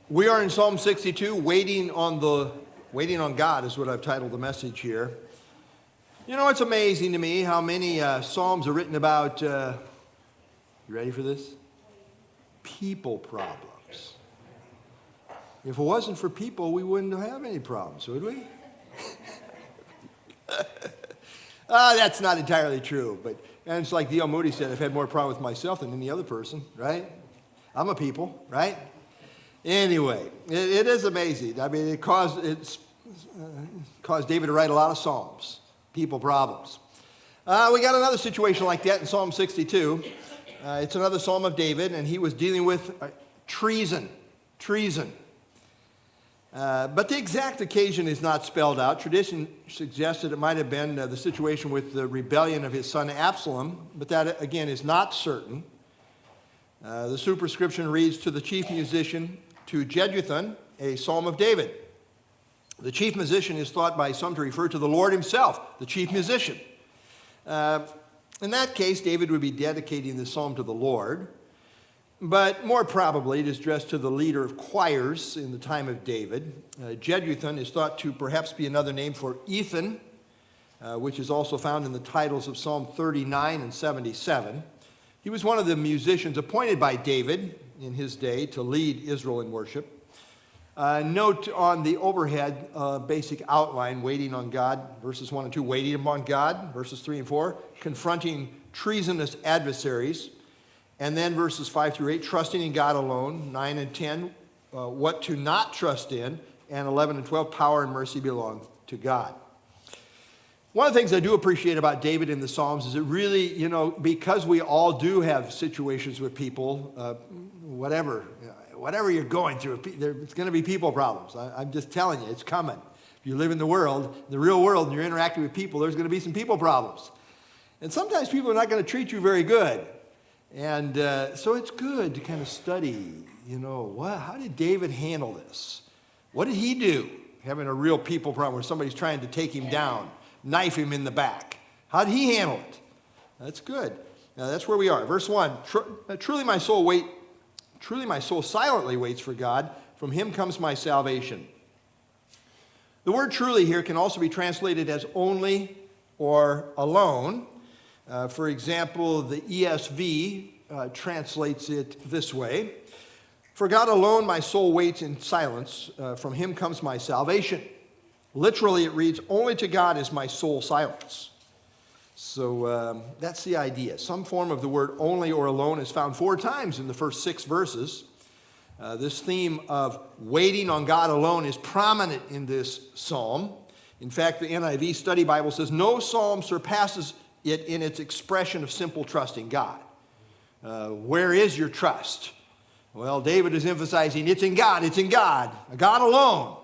We are in Psalm 62, waiting on God is what I've titled the message here. You know, it's amazing to me how many Psalms are written about, you ready for this? People problems. If it wasn't for people, we wouldn't have any problems, would we? That's not entirely true, and it's like D.L. Moody said, I've had more problems with myself than any other person, right? I'm a people, right? Anyway, it is amazing. I mean, it caused David to write a lot of Psalms, people problems. We got another situation like that in Psalm 62. It's another Psalm of David, and he was dealing with treason. But the exact occasion is not spelled out. Tradition suggests that it might have been the situation with the rebellion of his son Absalom, but that, again, is not certain. The superscription reads, to the chief musician, to Jeduthun, a psalm of David. The chief musician is thought by some to refer to the Lord himself, the chief musician. In that case, David would be dedicating the psalm to the Lord, but more probably it is addressed to the leader of choirs in the time of David. Jeduthun is thought to perhaps be another name for Ethan, which is also found in the titles of Psalm 39 and 77. He was one of the musicians appointed by David in his day to lead Israel in worship. Note on the overhead basic outline, waiting on God, verses 1 and 2, waiting upon God, verses 3 and 4, confronting treasonous adversaries, and then verses 5 through 8, trusting in God alone, 9 and 10, what to not trust in, and 11 and 12, power and mercy belong to God. One of the things I do appreciate about David in the Psalms is it really, because we all do have situations with people, whatever you're going through, it's going to be people problems. I'm just telling you, it's coming. If you live in the real world, and you're interacting with people, there's going to be some people problems. And sometimes people are not going to treat you very good. And so it's good to kind of study, how did David handle this? What did he do having a real people problem where somebody's trying to take him down? Knife him in the back. How did he handle it? That's good. Now that's where we are. Verse 1, truly my soul silently waits for God. From him comes my salvation. The word truly here can also be translated as only or alone. For example, the ESV translates it this way. For God alone my soul waits in silence. From him comes my salvation. Literally, it reads, only to God is my soul silence. So that's the idea. Some form of the word only or alone is found 4 times in the first 6 verses. This theme of waiting on God alone is prominent in this psalm. In fact, the NIV Study Bible says, no psalm surpasses it in its expression of simple trust in God. Where is your trust? Well, David is emphasizing it's in God, God alone.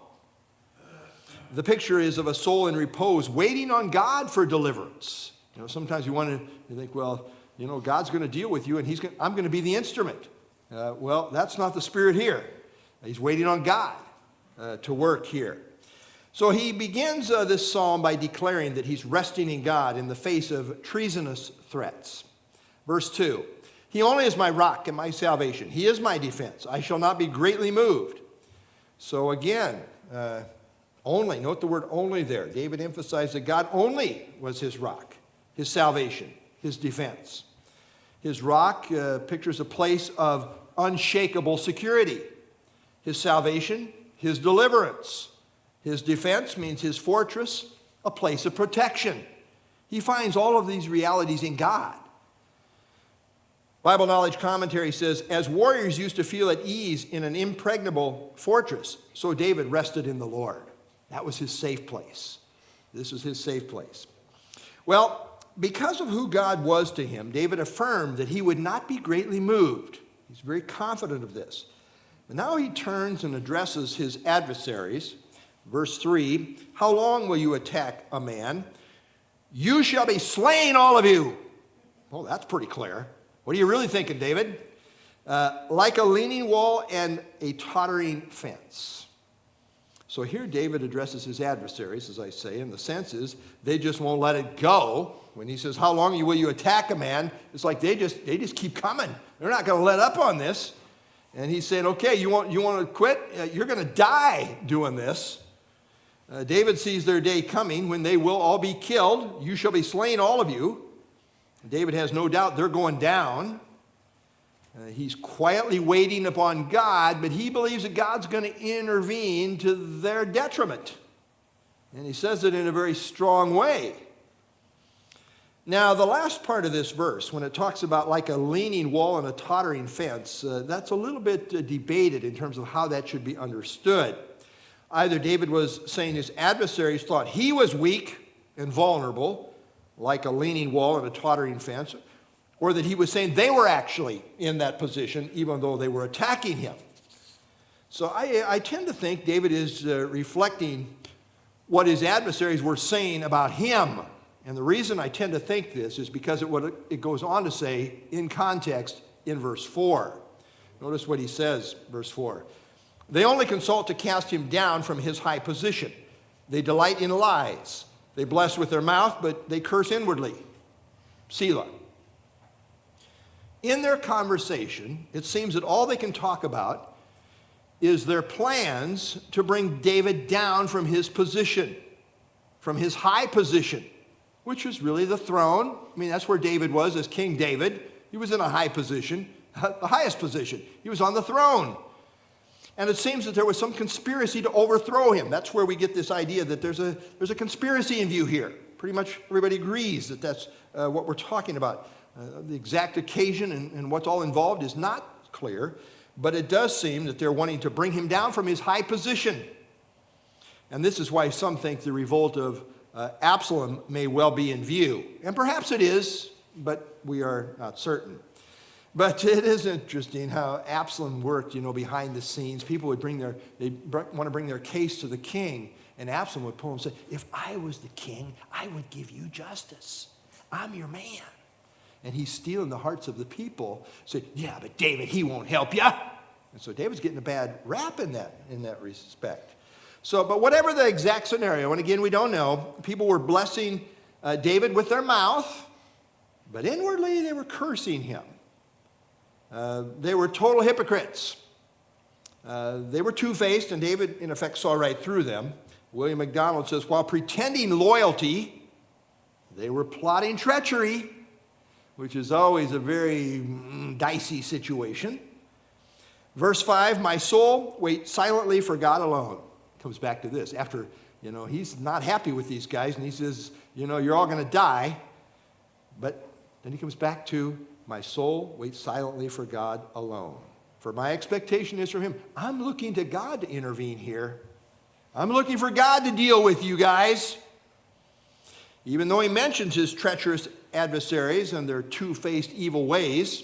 The picture is of a soul in repose, waiting on God for deliverance. Sometimes you think, God's going to deal with you, and I'm going to be the instrument. Well, that's not the spirit here. He's waiting on God to work here. So he begins this psalm by declaring that he's resting in God in the face of treasonous threats. Verse 2, he only is my rock and my salvation. He is my defense. I shall not be greatly moved. So again, only, note the word only there. David emphasized that God only was his rock, his salvation, his defense. His rock pictures a place of unshakable security. His salvation, his deliverance. His defense means his fortress, a place of protection. He finds all of these realities in God. Bible Knowledge Commentary says, as warriors used to feel at ease in an impregnable fortress, so David rested in the Lord. That was his safe place. This was his safe place. Well, because of who God was to him, David affirmed that he would not be greatly moved. He's very confident of this. But now he turns and addresses his adversaries. Verse 3, how long will you attack a man? You shall be slain, all of you. Oh, that's pretty clear. What are you really thinking, David? Like a leaning wall and a tottering fence. So here David addresses his adversaries, as I say, and the sense is they just won't let it go. When he says, how long will you attack a man? It's like they just keep coming. They're not going to let up on this. And he said, okay, you want to quit? You're going to die doing this. David sees their day coming when they will all be killed. You shall be slain, all of you. David has no doubt they're going down. He's quietly waiting upon God, but he believes that God's going to intervene to their detriment. And he says it in a very strong way. Now, the last part of this verse, when it talks about like a leaning wall and a tottering fence, that's a little bit debated in terms of how that should be understood. Either David was saying his adversaries thought he was weak and vulnerable, like a leaning wall and a tottering fence, or that he was saying they were actually in that position, even though they were attacking him. So I tend to think David is reflecting what his adversaries were saying about him. And the reason I tend to think this is because it goes on to say in context in verse 4. Notice what he says, verse 4. They only consult to cast him down from his high position. They delight in lies. They bless with their mouth, but they curse inwardly. Selah. In their conversation, it seems that all they can talk about is their plans to bring David down from his position, from his high position, which was really the throne. I mean, that's where David was as King David. He was in a high position, the highest position. He was on the throne. And it seems that there was some conspiracy to overthrow him. That's where we get this idea that there's a conspiracy in view here. Pretty much everybody agrees that that's what we're talking about. The exact occasion and what's all involved is not clear, but it does seem that they're wanting to bring him down from his high position. And this is why some think the revolt of Absalom may well be in view. And perhaps it is, but we are not certain. But it is interesting how Absalom worked, behind the scenes. People would want to bring their case to the king, and Absalom would pull and say, if I was the king, I would give you justice. I'm your man. And he's stealing the hearts of the people, saying, yeah, but David, he won't help you. And so David's getting a bad rap in that respect. So, but whatever the exact scenario, and again, we don't know, people were blessing David with their mouth, but inwardly they were cursing him. They were total hypocrites. They were two-faced, and David, in effect, saw right through them. William MacDonald says, while pretending loyalty, they were plotting treachery, which is always a very dicey situation. Verse 5, my soul waits silently for God alone. Comes back to this. After, he's not happy with these guys, and he says, you're all going to die. But then he comes back to, my soul waits silently for God alone. For my expectation is from him. I'm looking to God to intervene here. I'm looking for God to deal with you guys. Even though he mentions his treacherous adversaries and their two-faced evil ways,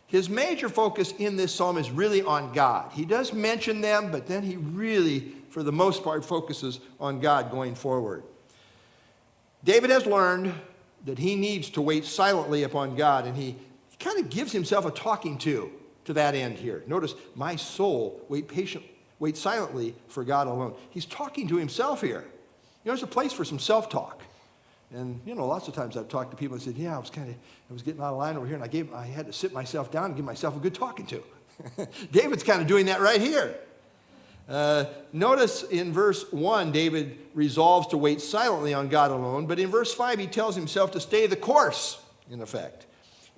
his major focus in this psalm is really on God. He does mention them, but then he really, for the most part, focuses on God going forward. David has learned that he needs to wait silently upon God, and he kind of gives himself a talking to that end here. Notice, my soul wait silently for God alone. He's talking to himself here. There's a place for some self-talk. And, lots of times I've talked to people and said, yeah, I was getting out of line over here, and I had to sit myself down and give myself a good talking to. David's kind of doing that right here. Notice in verse 1, David resolves to wait silently on God alone, but in verse 5, he tells himself to stay the course, in effect,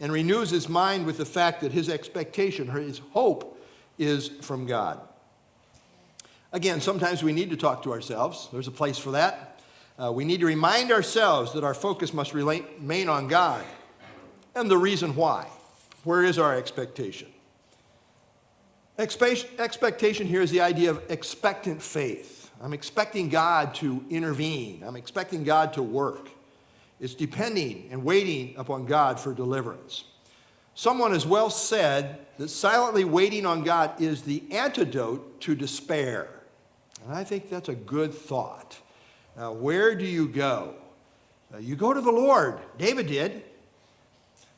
and renews his mind with the fact that his expectation, his hope, is from God. Again, sometimes we need to talk to ourselves. There's a place for that. We need to remind ourselves that our focus must remain on God and the reason why. Where is our expectation? Expectation here is the idea of expectant faith. I'm expecting God to intervene. I'm expecting God to work. It's depending and waiting upon God for deliverance. Someone has well said that silently waiting on God is the antidote to despair. And I think that's a good thought. Where do you go? You go to the Lord. David did.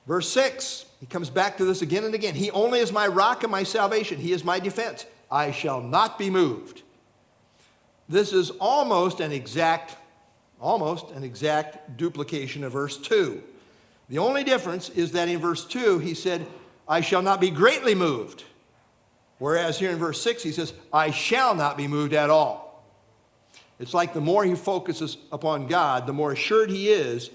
Verse 6, he comes back to this again and again. He only is my rock and my salvation. He is my defense. I shall not be moved. This is almost an exact duplication of verse 2. The only difference is that in verse 2, he said, I shall not be greatly moved. Whereas here in verse 6, he says, I shall not be moved at all. It's like the more he focuses upon God, the more assured he is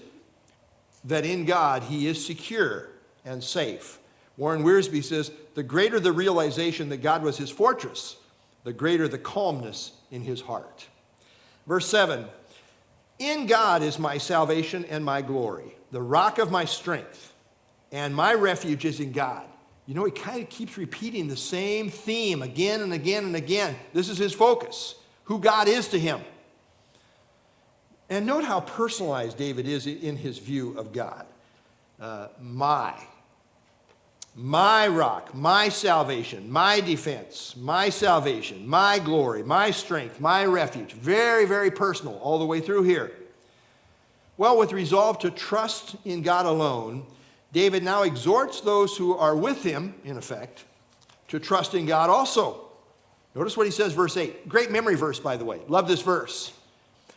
that in God he is secure and safe. Warren Wiersbe says, the greater the realization that God was his fortress, the greater the calmness in his heart. Verse 7, in God is my salvation and my glory, the rock of my strength, and my refuge is in God. You know, he kind of keeps repeating the same theme again and again and again. This is his focus, who God is to him. And note how personalized David is in his view of God. My rock, my salvation, my defense, my salvation, my glory, my strength, my refuge. Very, very personal all the way through here. Well, with resolve to trust in God alone, David now exhorts those who are with him, in effect, to trust in God also. Notice what he says, verse 8. Great memory verse, by the way. Love this verse.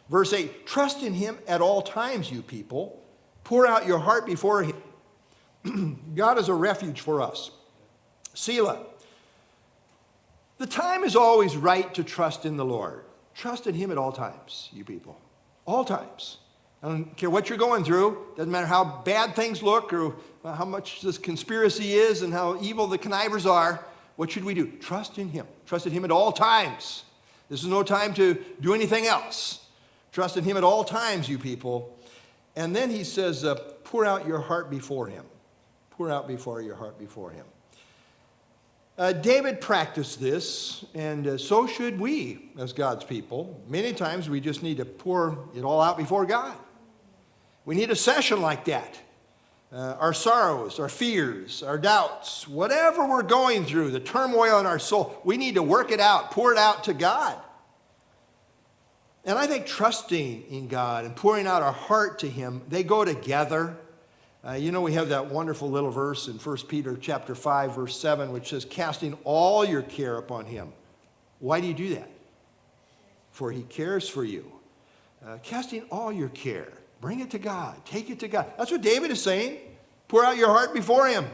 Verse 8, trust in him at all times, you people. Pour out your heart before him. God is a refuge for us. Selah. The time is always right to trust in the Lord. Trust in him at all times, you people. All times. I don't care what you're going through. Doesn't matter how bad things look or how much this conspiracy is and how evil the connivers are. What should we do? Trust in him. Trust in him at all times. This is no time to do anything else. Trust in him at all times, you people. And then he says, pour out your heart before him. Pour out your heart before him. David practiced this, and so should we as God's people. Many times we just need to pour it all out before God. We need a session like that. Our sorrows, our fears, our doubts, whatever we're going through, the turmoil in our soul, we need to work it out, pour it out to God. And I think trusting in God and pouring out our heart to him, they go together. You know, we have that wonderful little verse in 1 Peter chapter 5, verse 7, which says, casting all your care upon him. Why do you do that? For he cares for you. Casting all your care. Bring it to God. Take it to God. That's what David is saying. Pour out your heart before him.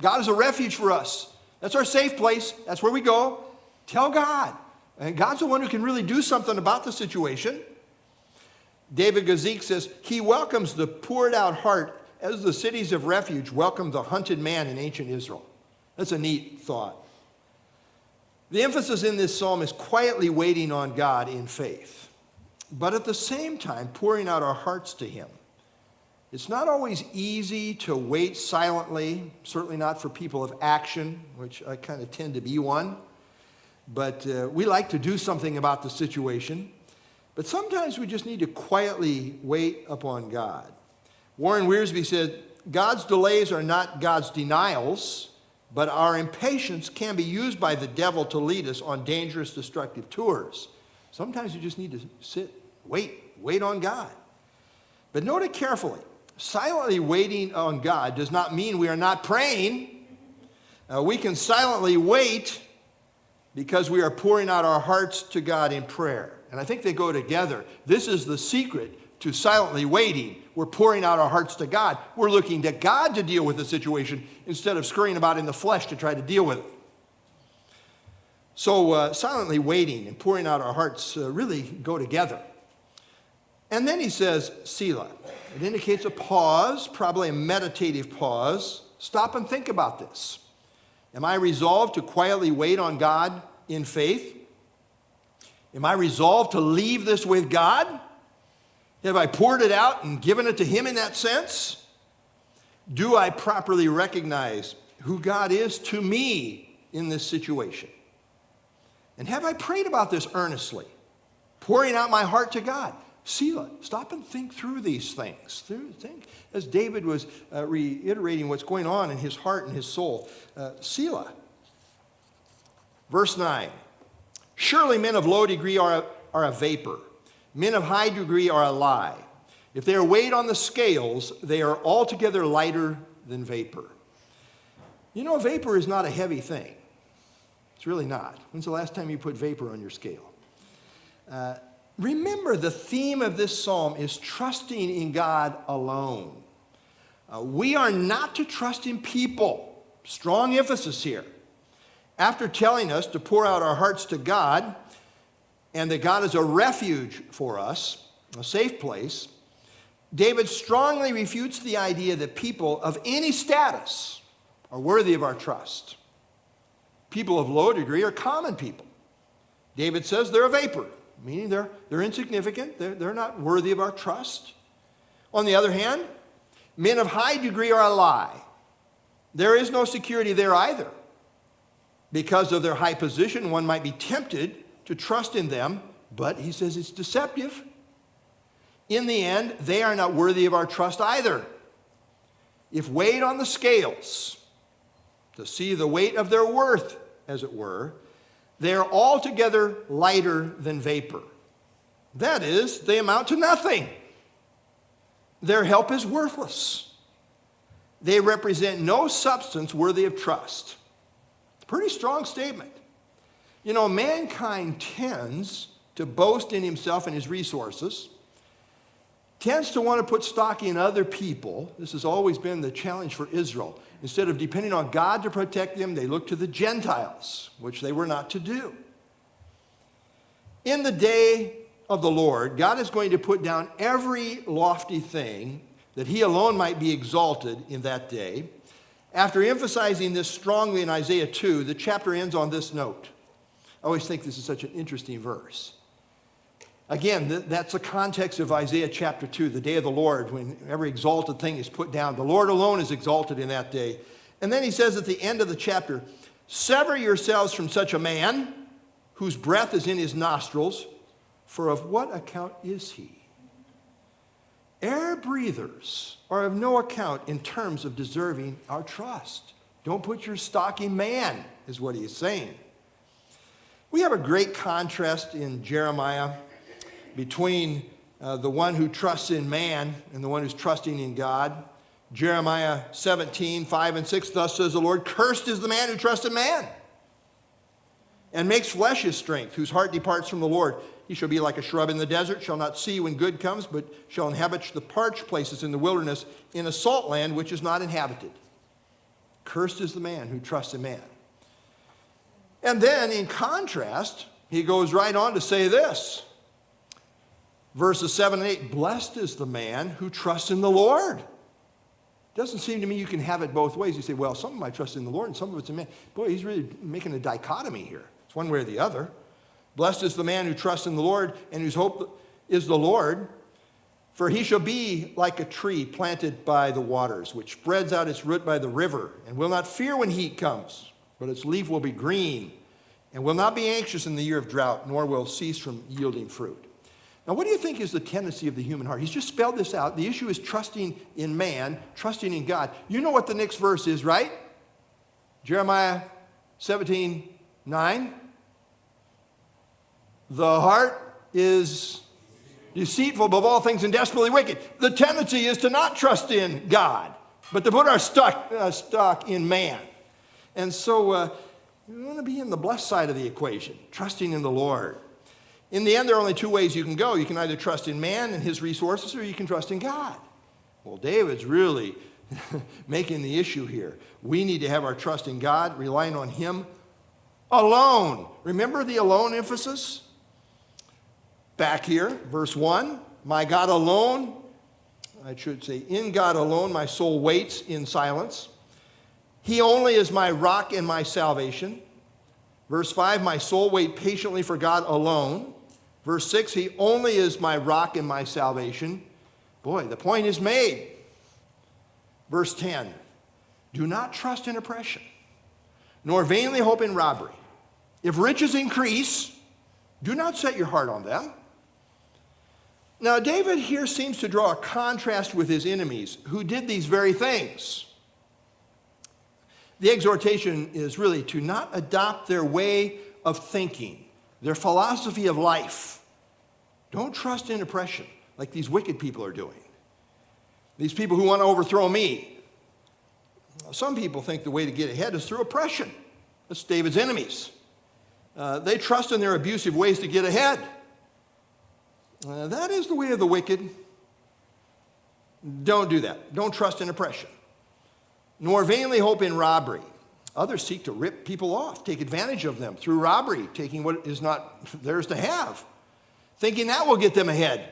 God is a refuge for us. That's our safe place. That's where we go. Tell God. And God's the one who can really do something about the situation. David Gazik says, he welcomes the poured out heart as the cities of refuge welcomed the hunted man in ancient Israel. That's a neat thought. The emphasis in this psalm is quietly waiting on God in faith, but at the same time pouring out our hearts to him. It's not always easy to wait silently, certainly not for people of action, which I kind of tend to be one. But we like to do something about the situation. But sometimes we just need to quietly wait upon God. Warren Wiersbe said, God's delays are not God's denials, but our impatience can be used by the devil to lead us on dangerous, destructive tours. Sometimes you just need to sit, wait on God. But note it carefully. Silently waiting on God does not mean we are not praying. We can silently wait because we are pouring out our hearts to God in prayer. And I think they go together. This is the secret to silently waiting. We're pouring out our hearts to God. We're looking to God to deal with the situation instead of scurrying about in the flesh to try to deal with it. So silently waiting and pouring out our hearts really go together. And then he says, Selah. It indicates a pause, probably a meditative pause. Stop and think about this. Am I resolved to quietly wait on God in faith? Am I resolved to leave this with God? Have I poured it out and given it to him in that sense? Do I properly recognize who God is to me in this situation? And have I prayed about this earnestly, pouring out my heart to God? Selah, stop and think through these things. Think as David was reiterating what's going on in his heart and his soul. Selah. Verse 9. Surely men of low degree are a vapor. Men of high degree are a lie. If they are weighed on the scales, they are altogether lighter than vapor. You know, vapor is not a heavy thing. It's really not. When's the last time you put vapor on your scale? Remember, the theme of this psalm is trusting in God alone. We are not to trust in people. Strong emphasis here. After telling us to pour out our hearts to God and that God is a refuge for us, a safe place, David strongly refutes the idea that people of any status are worthy of our trust. People of low degree are common people. David says they're a vapor, meaning they're insignificant, they're not worthy of our trust. On the other hand, men of high degree are a lie. There is no security there either. Because of their high position, one might be tempted to trust in them, but he says it's deceptive. In the end, they are not worthy of our trust either. If weighed on the scales to see the weight of their worth, as it were, they are altogether lighter than vapor. That is, they amount to nothing. Their help is worthless. They represent no substance worthy of trust. Pretty strong statement. You know, mankind tends to boast in himself and his resources, tends to want to put stock in other people. This has always been the challenge for Israel. Instead of depending on God to protect them, they look to the Gentiles, which they were not to do. In the day of the Lord, God is going to put down every lofty thing that he alone might be exalted in that day. After emphasizing this strongly in Isaiah 2, the chapter ends on this note. I always think this is such an interesting verse. Again, that's the context of Isaiah chapter 2, the day of the Lord, when every exalted thing is put down. The Lord alone is exalted in that day. And then he says at the end of the chapter, sever yourselves from such a man whose breath is in his nostrils, for of what account is he? Air breathers are of no account in terms of deserving our trust. Don't put your stock in man, is what he is saying. We have a great contrast in Jeremiah between the one who trusts in man and the one who's trusting in God. Jeremiah 17, 5 and 6, thus says the Lord, cursed is the man who trusts in man and makes flesh his strength, whose heart departs from the Lord. He shall be like a shrub in the desert, shall not see when good comes, but shall inhabit the parched places in the wilderness, in a salt land which is not inhabited. Cursed is the man who trusts in man. And then, in contrast, he goes right on to say this. Verses 7 and 8, blessed is the man who trusts in the Lord. Doesn't seem to me you can have it both ways. You say, well, some of my trust in the Lord and some of it's in man. Boy, he's really making a dichotomy here. It's one way or the other. Blessed is the man who trusts in the Lord and whose hope is the Lord. For he shall be like a tree planted by the waters, which spreads out its root by the river, and will not fear when heat comes, but its leaf will be green, and will not be anxious in the year of drought, nor will cease from yielding fruit. Now, what do you think is the tendency of the human heart? He's just spelled this out. The issue is trusting in man, trusting in God. You know what the next verse is, right? Jeremiah 17, 9. The heart is deceitful above all things and desperately wicked. The tendency is to not trust in God, but to put our stock in man. And so we want to be in the blessed side of the equation, trusting in the Lord. In the end, there are only two ways you can go. You can either trust in man and his resources, or you can trust in God. Well, David's really making the issue here. We need to have our trust in God, relying on him alone. Remember the alone emphasis? Back here, verse 1, my God alone, I should say, in God alone my soul waits in silence. He only is my rock and my salvation. Verse 5, my soul wait patiently for God alone. Verse 6, he only is my rock and my salvation. Boy, the point is made. Verse 10, do not trust in oppression, nor vainly hope in robbery. If riches increase, do not set your heart on them. Now, David here seems to draw a contrast with his enemies who did these very things. The exhortation is really to not adopt their way of thinking, their philosophy of life. Don't trust in oppression like these wicked people are doing. These people who want to overthrow me. Some people think the way to get ahead is through oppression. That's David's enemies. They trust in their abusive ways to get ahead. That is the way of the wicked. Don't do that. Don't trust in oppression, nor vainly hope in robbery. Others seek to rip people off, take advantage of them through robbery, taking what is not theirs to have, thinking that will get them ahead.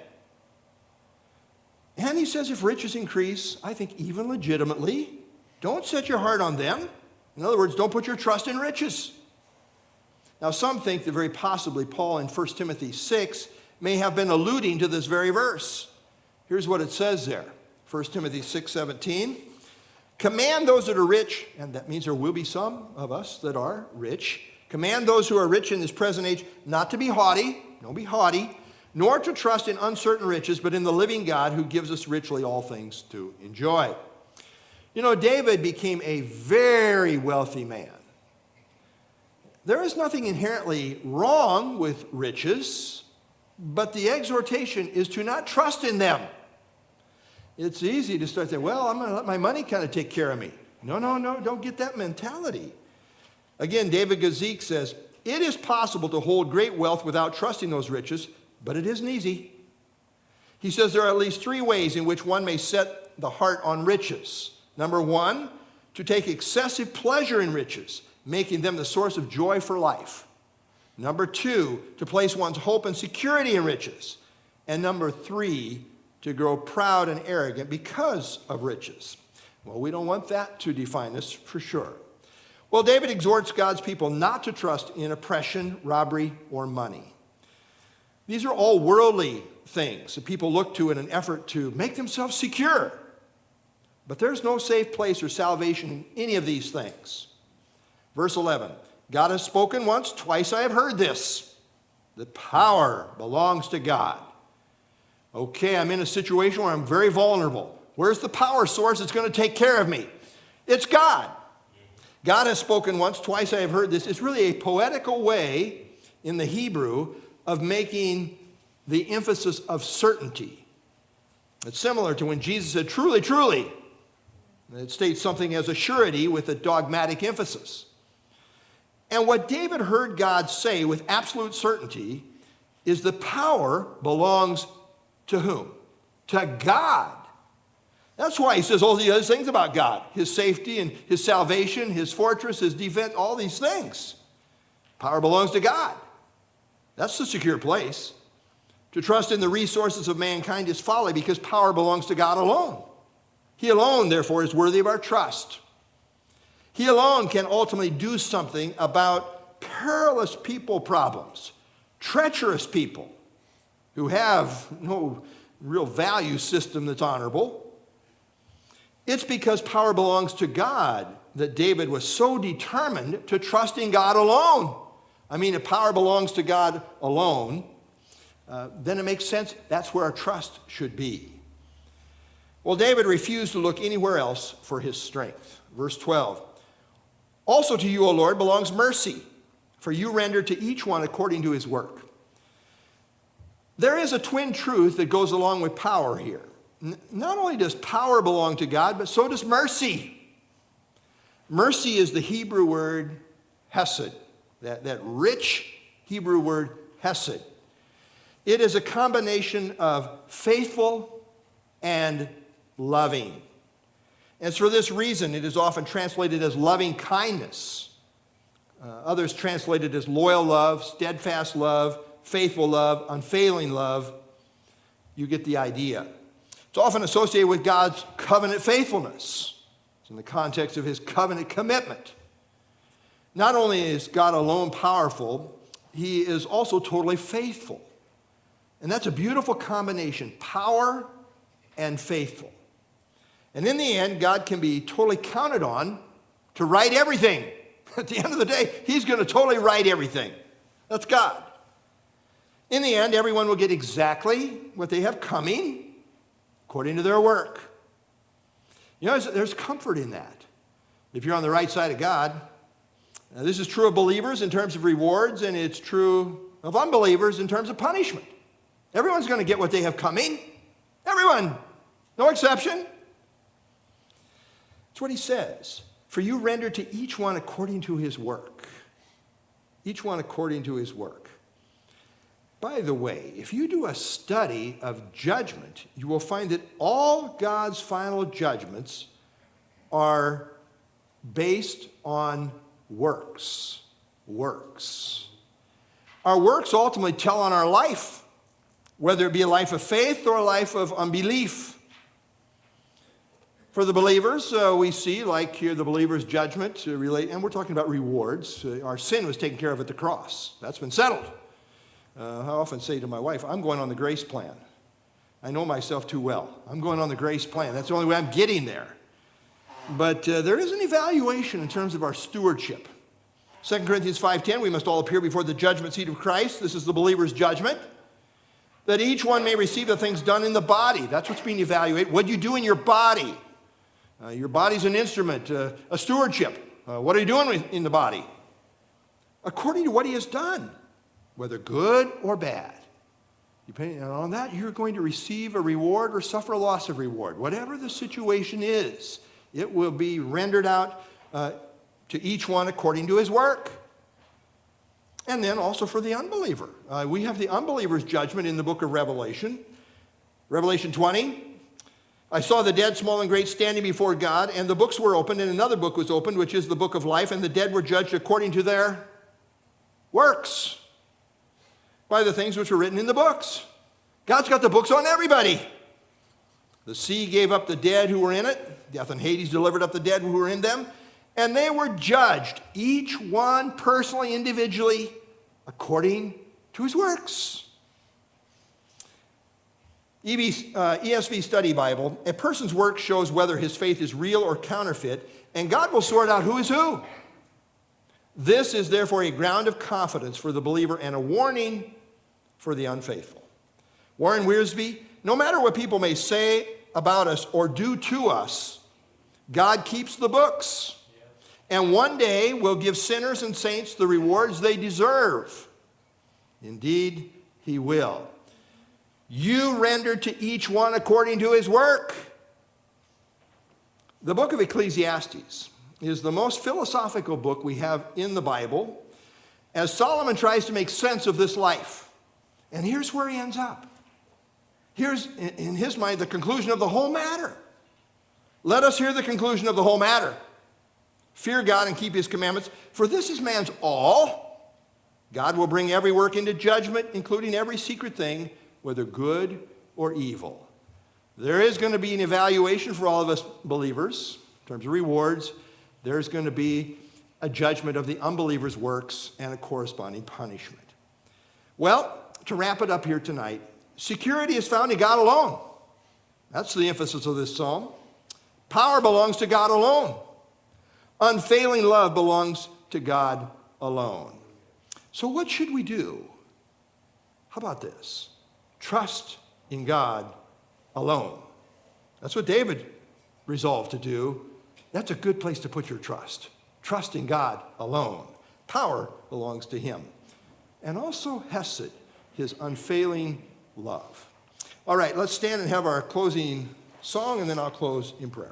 And he says if riches increase, I think even legitimately, don't set your heart on them. In other words, don't put your trust in riches. Now, some think that very possibly Paul in 1 Timothy 6 may have been alluding to this very verse. Here's what it says there. 1 Timothy 6:17. Command those that are rich, and that means there will be some of us that are rich. Command those who are rich in this present age not to be haughty, don't be haughty, nor to trust in uncertain riches, but in the living God who gives us richly all things to enjoy. You know, David became a very wealthy man. There is nothing inherently wrong with riches, but the exhortation is to not trust in them. It's easy to start saying, well, I'm going to let my money kind of take care of me. No, don't get that mentality. Again, David Gazik says, it is possible to hold great wealth without trusting those riches, but it isn't easy. He says there are at least 3 ways in which one may set the heart on riches. Number 1, to take excessive pleasure in riches, making them the source of joy for life. Number 2, to place one's hope and security in riches. And number 3, to grow proud and arrogant because of riches. Well, we don't want that to define us for sure. Well, David exhorts God's people not to trust in oppression, robbery, or money. These are all worldly things that people look to in an effort to make themselves secure. But there's no safe place or salvation in any of these things. Verse 11, God has spoken once, twice I have heard this. The power belongs to God. Okay, I'm in a situation where I'm very vulnerable. Where's the power source that's going to take care of me? It's God. God has spoken once, twice I have heard this. It's really a poetical way in the Hebrew of making the emphasis of certainty. It's similar to when Jesus said, truly, truly. It states something as a surety with a dogmatic emphasis. And what David heard God say with absolute certainty is the power belongs to whom? To God. That's why he says all the other things about God. His safety and his salvation, his fortress, his defense, all these things. Power belongs to God. That's the secure place. To trust in the resources of mankind is folly because power belongs to God alone. He alone, therefore, is worthy of our trust. He alone can ultimately do something about perilous people problems, treacherous people who have no real value system that's honorable. It's because power belongs to God that David was so determined to trust in God alone. I mean, if power belongs to God alone, then it makes sense that's where our trust should be. Well, David refused to look anywhere else for his strength. Verse 12, also to you, O Lord, belongs mercy, for you render to each one according to his work. There is a twin truth that goes along with power here. Not only does power belong to God, but so does mercy. Mercy is the Hebrew word hesed, that rich Hebrew word hesed. It is a combination of faithful and loving. And it's for this reason it is often translated as loving kindness. Others translate it as loyal love, steadfast love, faithful love, unfailing love. You get the idea. It's often associated with God's covenant faithfulness. It's in the context of his covenant commitment. Not only is God alone powerful, he is also totally faithful. And that's a beautiful combination, power and faithful. And in the end, God can be totally counted on to right everything. At the end of the day, he's going to totally right everything. That's God. In the end, everyone will get exactly what they have coming according to their work. You know, there's comfort in that. If you're on the right side of God, now, this is true of believers in terms of rewards, and it's true of unbelievers in terms of punishment. Everyone's going to get what they have coming. Everyone. No exception. That's what he says. For you render to each one according to his work. Each one according to his work. By the way, if you do a study of judgment, you will find that all God's final judgments are based on works. Works. Our works ultimately tell on our life, whether it be a life of faith or a life of unbelief. For the believers, we see, like here, the believer's judgment to relate, and we're talking about rewards. Our sin was taken care of at the cross. That's been settled. I often say to my wife, I'm going on the grace plan. I know myself too well. I'm going on the grace plan. That's the only way I'm getting there. But there is an evaluation in terms of our stewardship. 2 Corinthians 5:10, we must all appear before the judgment seat of Christ. This is the believer's judgment. That each one may receive the things done in the body. That's what's being evaluated. What do you do in your body? Your body's an instrument, a stewardship. What are you doing in the body? According to what he has done, whether good or bad. Depending on that, you're going to receive a reward or suffer a loss of reward. Whatever the situation is, it will be rendered out to each one according to his work. And then also for the unbeliever. We have the unbeliever's judgment in the book of Revelation. Revelation 20. I saw the dead, small and great, standing before God, and the books were opened, and another book was opened, which is the book of life, and the dead were judged according to their works, by the things which were written in the books. God's got the books on everybody. The sea gave up the dead who were in it. Death and Hades delivered up the dead who were in them. And they were judged, each one personally, individually, according to his works. ESV Study Bible, a person's work shows whether his faith is real or counterfeit, and God will sort out who is who. This is therefore a ground of confidence for the believer and a warning for the unfaithful. Warren Wiersbe, no matter what people may say about us or do to us, God keeps the books. And one day will give sinners and saints the rewards they deserve. Indeed, he will. You render to each one according to his work. The book of Ecclesiastes is the most philosophical book we have in the Bible as Solomon tries to make sense of this life. And here's where he ends up. Here's, in his mind, the conclusion of the whole matter. Let us hear the conclusion of the whole matter. Fear God and keep his commandments, for this is man's all. God will bring every work into judgment, including every secret thing, whether good or evil. There is going to be an evaluation for all of us believers in terms of rewards. There's going to be a judgment of the unbeliever's works and a corresponding punishment. Well, to wrap it up here tonight, security is found in God alone. That's the emphasis of this psalm. Power belongs to God alone. Unfailing love belongs to God alone. So what should we do? How about this? Trust in God alone. That's what David resolved to do. That's a good place to put your trust. Trust in God alone. Power belongs to him. And also Hesed, his unfailing love. All right, let's stand and have our closing song, and then I'll close in prayer.